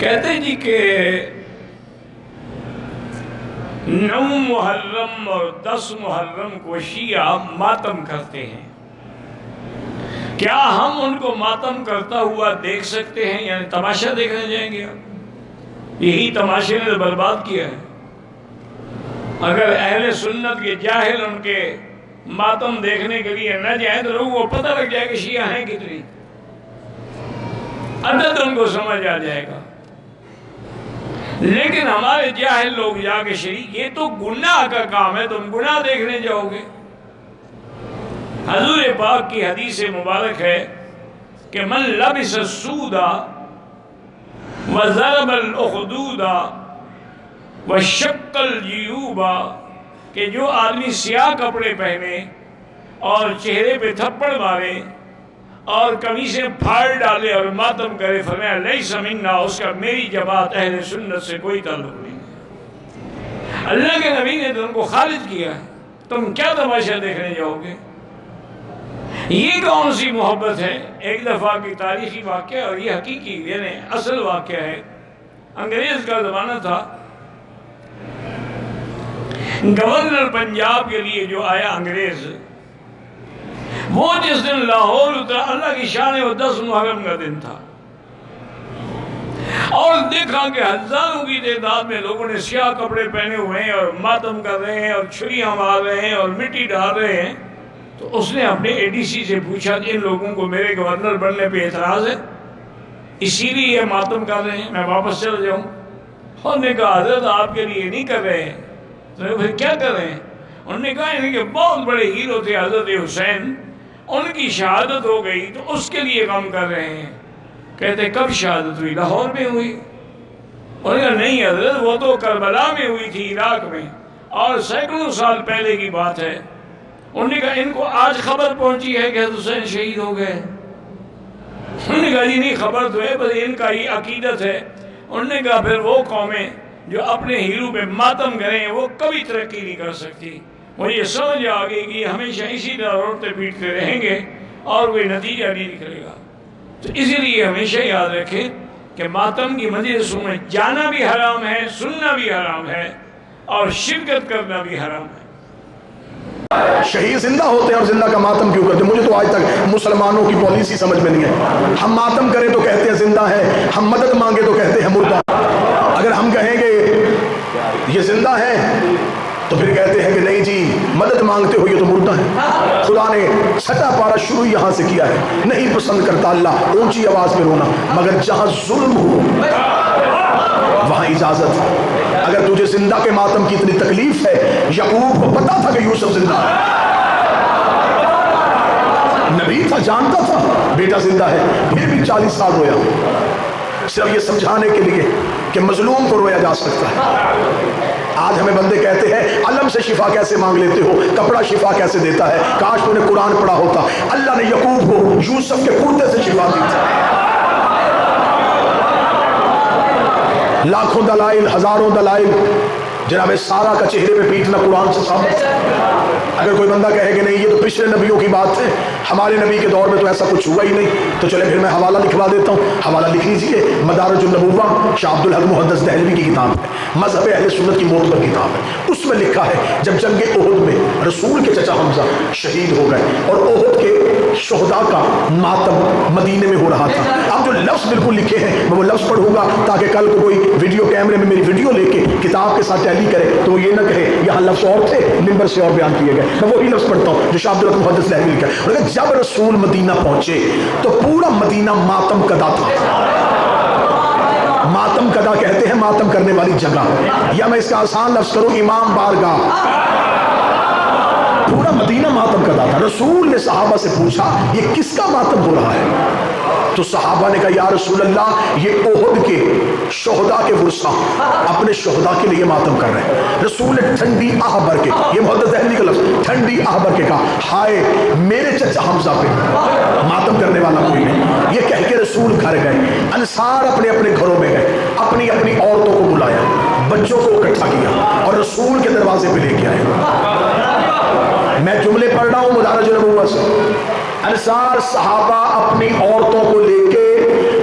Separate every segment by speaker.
Speaker 1: کہتے جی کہ 9 محرم اور 10 محرم کو شیعہ ماتم کرتے ہیں، کیا ہم ان کو ماتم کرتا ہوا دیکھ سکتے ہیں؟ یعنی تماشا دیکھنے جائیں گے؟ یہی تماشے نے برباد کیا ہے۔ اگر اہل سنت کے جاہل ان کے ماتم دیکھنے کے لیے نہ جائیں تو لوگوں کو پتہ لگ جائے کہ شیعہ ہیں کتنی، عدد ان کو سمجھ آ جائے گا۔ لیکن ہمارے جاہل لوگ جا کے شریک، یہ تو گناہ کا کام ہے، تم گناہ دیکھنے جاؤ گے۔ حضور پاک کی حدیث مبارک ہے کہ من لبس السود وضرب الاخدود وشق الجیوب، کہ جو آدمی سیاہ کپڑے پہنے اور چہرے پہ تھپڑ مارے اور قمیصیں پھاڑ ڈالے اور ماتم کرے، فرمایا لیس منا، اس کا میری جماعت اہل سنت سے کوئی تعلق نہیں۔ اللہ کے نبی نے تو ان کو خارج کیا ہے، تم کیا تماشا دیکھنے جاؤ گے؟ یہ کون سی محبت ہے؟ ایک دفعہ کی تاریخی واقعہ، اور یہ حقیقی یعنی اصل واقعہ ہے۔ انگریز کا زمانہ تھا، گورنر پنجاب کے لیے جو آیا انگریز، وہ جس دن لاہور اترا، اللہ کی شان ہے، وہ 10 محرم کا دن تھا، اور دیکھا کہ ہزاروں کی تعداد میں لوگوں نے سیاہ کپڑے پہنے ہوئے ہیں اور ماتم کر رہے ہیں اور چھریاں مار رہے ہیں اور مٹی ڈال رہے ہیں۔ تو اس نے اپنے اے ڈی سی سے پوچھا کہ ان لوگوں کو میرے گورنر بننے پہ اعتراض ہے، اسی لیے یہ ماتم کر رہے ہیں، میں واپس چل جاؤں؟ انہوں نے کہا حضرت آپ کے لیے نہیں کر رہے ہیں۔ تو پھر کیا کر رہے ہیں؟ انہوں نے کہا ان کے بہت بڑے ہیرو تھے حضرت حسین، ان کی شہادت ہو گئی تو اس کے لیے کام کر رہے ہیں۔ کہتے کب شہادت ہوئی؟ لاہور میں ہوئی؟ انہوں نے کہا نہیں حضرت، وہ تو کربلا میں ہوئی تھی، عراق میں، اور سینکڑوں سال پہلے کی بات ہے۔ انہوں نے کہا ان کو آج خبر پہنچی ہے کہ حضرت حسین شہید ہو گئے؟ انہوں نے کہا جی نہیں، خبر تو ہے، بس ان کا یہ عقیدت ہے۔ انہوں نے کہا پھر وہ قومیں جو اپنے ہیرو پہ ماتم کریں وہ کبھی ترقی نہیں کر سکتی۔ مجھے یہ سمجھ آ گئی کہ ہمیشہ اسی طرح روڑتے پیٹتے رہیں گے اور کوئی نتیجہ نہیں نکلے گا۔ تو اسی لیے ہمیشہ یاد رکھیں کہ ماتم کی مجلسوں میں جانا بھی حرام ہے، سننا بھی حرام ہے، اور شرکت کرنا بھی حرام ہے۔
Speaker 2: شہید زندہ ہوتے ہیں اور زندہ کا ماتم کیوں کرتے ہیں؟ مجھے تو آج تک مسلمانوں کی پالیسی سمجھ میں نہیں ہے۔ ہم ماتم کریں تو کہتے ہیں زندہ ہے، ہم مدد مانگے تو کہتے ہیں مردہ۔ اگر ہم کہیں گے یہ زندہ ہے تو پھر کہتے ہیں کہ نہیں جی مدد مانگتے ہو، یہ تو مردہ ہے۔ خدا نے چھٹا پارا شروع یہاں سے کیا ہے، نہیں پسند کرتا اللہ اونچی آواز میں رونا، مگر جہاں ظلم ہو وہاں اجازت ہے۔ اگر تجھے زندہ کے ماتم کی اتنی تکلیف ہے، یعقوب کو پتا تھا کہ یوسف زندہ ہے، نبی تھا، جانتا تھا بیٹا زندہ ہے، پھر بھی 40 سال رویا، صرف یہ سمجھانے کے لیے کہ مظلوم کو رویا جا سکتا ہے۔ آج ہمیں بندے کہتے ہیں علم سے شفا کیسے مانگ لیتے ہو، کپڑا شفا کیسے دیتا ہے؟ کاش تو نے قرآن پڑھا ہوتا، اللہ نے یعقوب کو یوسف کے کرتے سے شفا دی تھی۔ لاکھوں دلائل، ہزاروں دلائل، جناب سارا کا چہرے پہ پیٹنا قرآن سے ثابت ہے۔ اگر کوئی بندہ کہے کہ نہیں یہ تو پچھلے نبیوں کی بات ہے، ہمارے نبی کے دور میں تو ایسا کچھ ہوا ہی نہیں، تو چلے پھر میں حوالہ لکھوا دیتا ہوں، حوالہ لکھ لیجیے، مدارج النبوہ، شاہ عبد الحق محدث دہلوی کی کتاب ہے، مذہب اہل سنت کی معتبر کتاب ہے۔ اس میں لکھا ہے جب جنگ احد میں رسول کے چچا حمزہ شہید ہو گئے اور احد کے شہداء کا ماتم مدینے میں ہو رہا تھا، اب جو لفظ بالکل لکھے ہیں میں وہ لفظ پڑھوں گا تاکہ کل کو کوئی ویڈیو کیمرے میں میری ویڈیو لے کے کتاب کے ساتھ ٹیلی کرے تو یہ نہ کہے یہاں لفظ اور تھے، ممبر سے اور بیان کیے گئے۔ میں وہی لفظ پڑھتا ہوں جو شاہ عبد الحق محدث دہلوی لکھا ہے، اور جب رسول مدینہ پہنچے تو پورا مدینہ ماتم کدا تھا۔ ماتم کدا کہتے ہیں ماتم کرنے والی جگہ، یا میں اس کا آسان لفظ کروں امام بارگاہ، پورا مدینہ ماتم کدا تھا۔ رسول نے صحابہ سے پوچھا یہ کس کا ماتم ہو رہا ہے؟ تو صحابہ نے کہا یا رسول اللہ یہ احد کے شہداء کے ورثہ اپنے شہداء کے لیے ماتم کر رہے ہیں۔ رسول نے ٹھنڈی آہ بھر کے، یہ محدث دہلوی کا لفظ، ٹھنڈی آہ بھر کے کہا ہائے میرے چچا حمزہ پہ ماتم کرنے والا کوئی نہیں۔ یہ کہہ کے رسول گھر گئے، انصار اپنے اپنے گھروں میں گئے، اپنی اپنی عورتوں کو بلایا، بچوں کو اکٹھا کیا اور رسول کے دروازے پہ لے کے آئے۔ میں جملے پڑھ رہا ہوں مدارج النبوہ سے، انصار صحابہ اپنی عورتوں کو لے کے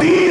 Speaker 2: 3